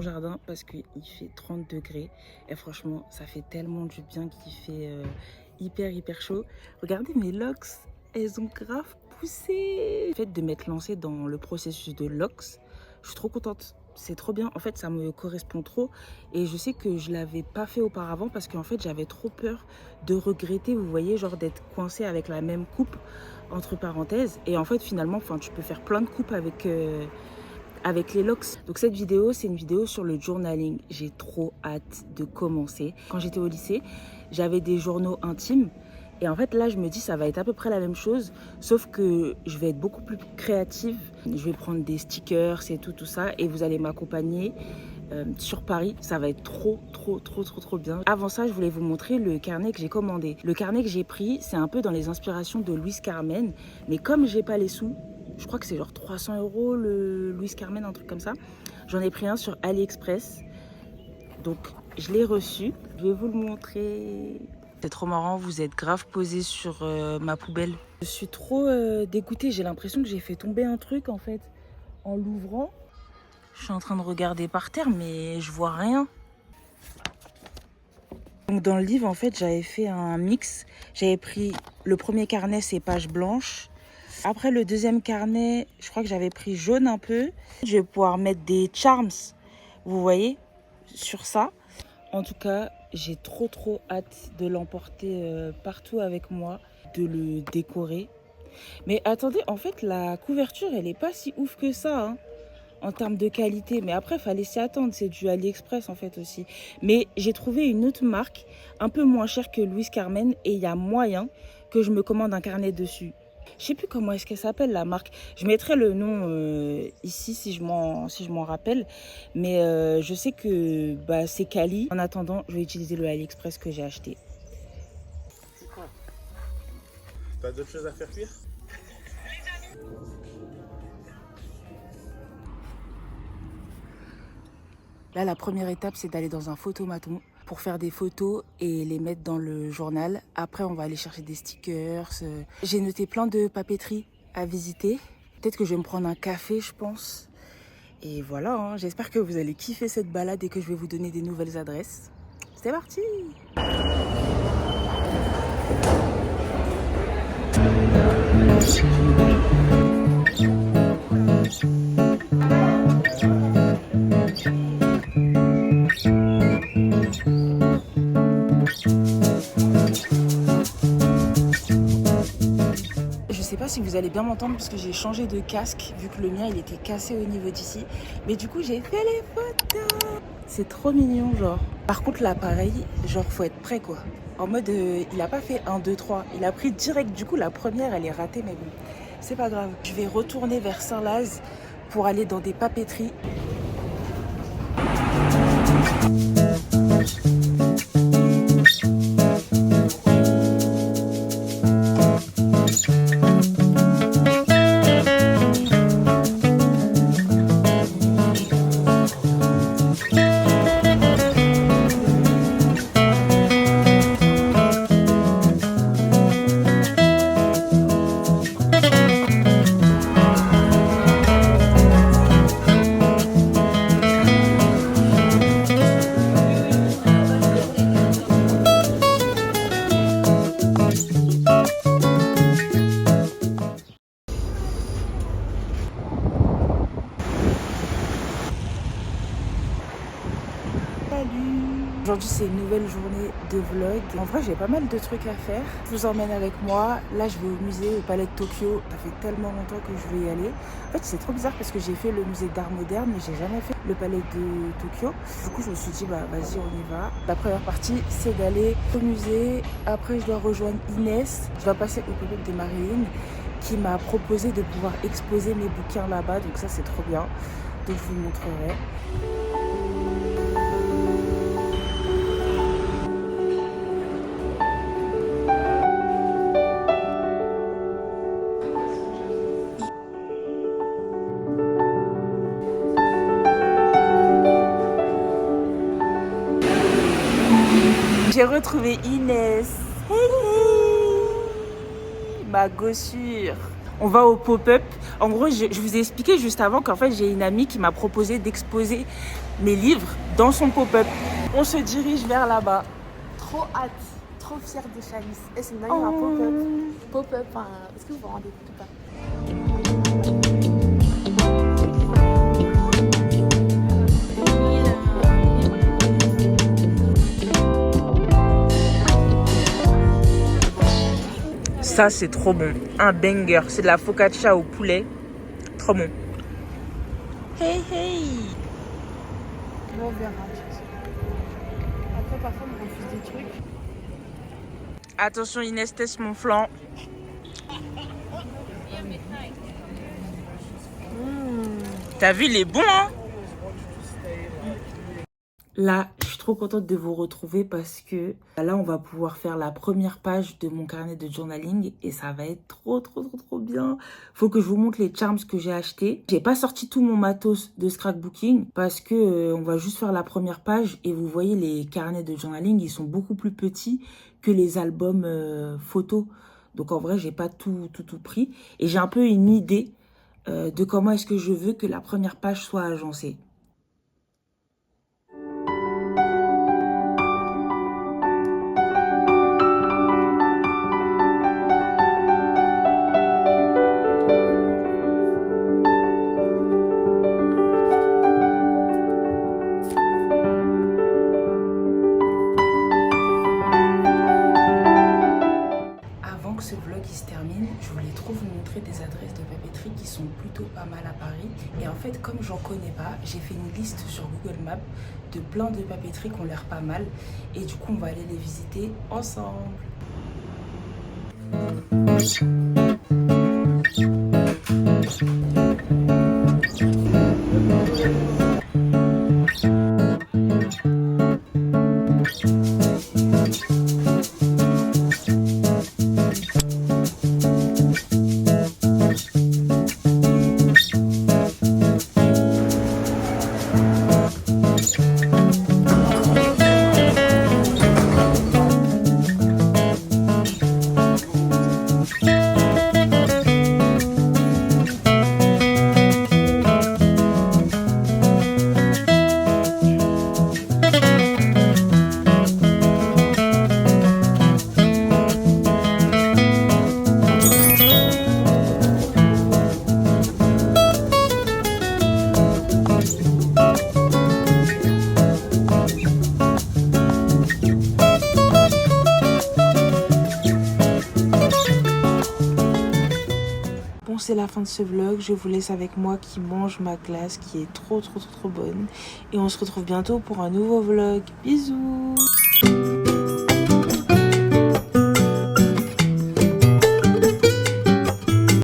jardin parce qu'il fait 30 degrés. Et franchement, ça fait tellement du bien qu'il fait hyper chaud. Regardez mes locks, elles ont grave poussé. Le fait de m'être lancée dans le processus de locks, je suis trop contente. C'est trop bien. En fait, ça me correspond trop. Et je sais que je ne l'avais pas fait auparavant parce qu'en fait, j'avais trop peur de regretter, vous voyez, genre d'être coincée avec la même coupe, entre parenthèses. Et en fait, finalement, tu peux faire plein de coupes avec les locks. Donc cette vidéo, c'est une vidéo sur le journaling. J'ai trop hâte de commencer. Quand j'étais au lycée, j'avais des journaux intimes. Et en fait, là, je me dis, ça va être à peu près la même chose, sauf que je vais être beaucoup plus créative. Je vais prendre des stickers et tout ça, et vous allez m'accompagner sur Paris. Ça va être trop bien. Avant ça, je voulais vous montrer le carnet que j'ai commandé. Le carnet que j'ai pris, c'est un peu dans les inspirations de Louise Carmen, mais comme j'ai pas les sous, je crois que c'est genre 300 € le Louise Carmen, un truc comme ça. J'en ai pris un sur AliExpress, donc je l'ai reçu. Je vais vous le montrer. C'est trop marrant, vous êtes grave posé sur ma poubelle. Je suis trop dégoûtée, j'ai l'impression que j'ai fait tomber un truc en fait en l'ouvrant. Je suis en train de regarder par terre mais je vois rien. Donc dans le livre en fait j'avais fait un mix. J'avais pris le premier carnet, c'est page blanche. Après le deuxième carnet, je crois que j'avais pris jaune un peu. Je vais pouvoir mettre des charms, vous voyez, sur ça. En tout cas, j'ai trop hâte de l'emporter partout avec moi, de le décorer. Mais attendez, en fait, la couverture, elle est pas si ouf que ça, hein, en termes de qualité. Mais après, il fallait s'y attendre, c'est du AliExpress en fait aussi. Mais j'ai trouvé une autre marque, un peu moins chère que Louise Carmen, et il y a moyen que je me commande un carnet dessus. Je sais plus comment est-ce qu'elle s'appelle la marque. Je mettrai le nom ici si je m'en rappelle. Mais je sais que c'est Cali. En attendant, je vais utiliser le AliExpress que j'ai acheté. C'est quoi? T'as d'autres choses à faire cuire? Là, la première étape, c'est d'aller dans un photomaton pour faire des photos et les mettre dans le journal. Après, on va aller chercher des stickers. J'ai noté plein de papeteries à visiter. Peut-être que je vais me prendre un café, je pense. Et voilà, hein, j'espère que vous allez kiffer cette balade et que je vais vous donner des nouvelles adresses. C'est parti! Je sais pas si vous allez bien m'entendre parce que j'ai changé de casque vu que le mien il était cassé au niveau d'ici. Mais du coup j'ai fait les photos. C'est trop mignon genre. Par contre l'appareil, genre faut être prêt quoi. En mode il a pas fait 1, 2, 3. Il a pris direct, du coup la première elle est ratée mais bon. C'est pas grave. Je vais retourner vers Saint-Laz pour aller dans des papeteries. Aujourd'hui c'est une nouvelle journée de vlog. En vrai j'ai pas mal de trucs à faire. Je vous emmène avec moi. Là je vais au musée, au palais de Tokyo. Ça fait tellement longtemps que je veux y aller. En fait c'est trop bizarre parce que j'ai fait le musée d'art moderne mais j'ai jamais fait le palais de Tokyo. Du coup je me suis dit vas-y on y va. La première partie c'est d'aller au musée. Après je dois rejoindre Inès. Je dois passer au pop-up de Marilyn qui m'a proposé de pouvoir exposer mes bouquins là-bas. Donc ça c'est trop bien. Donc je vous montrerai. J'ai retrouvé Inès. Hey, hey, ma gossure. On va au pop-up. En gros, je vous ai expliqué juste avant qu'en fait, j'ai une amie qui m'a proposé d'exposer mes livres dans son pop-up. On se dirige vers là-bas. Trop hâte, trop fière de Chalice. Et c'est une dingue, un pop-up. Pop-up, enfin, est-ce que vous vous rendez compte ou pas? Ça, c'est trop bon. Un banger. C'est de la focaccia au poulet. Trop bon. Hey, hey. On verra. Après, parfois, on me refuse des trucs. Attention, Inès, teste mon flanc. T'as vu, il est bon, hein? Là, je suis trop contente de vous retrouver parce que là, on va pouvoir faire la première page de mon carnet de journaling et ça va être trop bien. Faut que je vous montre les charms que j'ai achetés. J'ai pas sorti tout mon matos de scrapbooking parce que on va juste faire la première page et vous voyez les carnets de journaling, ils sont beaucoup plus petits que les albums photos. Donc en vrai, j'ai pas tout pris et j'ai un peu une idée de comment est-ce que je veux que la première page soit agencée. Ce vlog il se termine, je voulais trop vous montrer des adresses de papeterie qui sont plutôt pas mal à Paris. Et en fait, comme j'en connais pas, j'ai fait une liste sur Google Maps de plein de papeteries qui ont l'air pas mal. Et du coup, on va aller les visiter ensemble. C'est la fin de ce vlog, je vous laisse avec moi qui mange ma glace qui est trop bonne et on se retrouve bientôt pour un nouveau vlog. Bisous.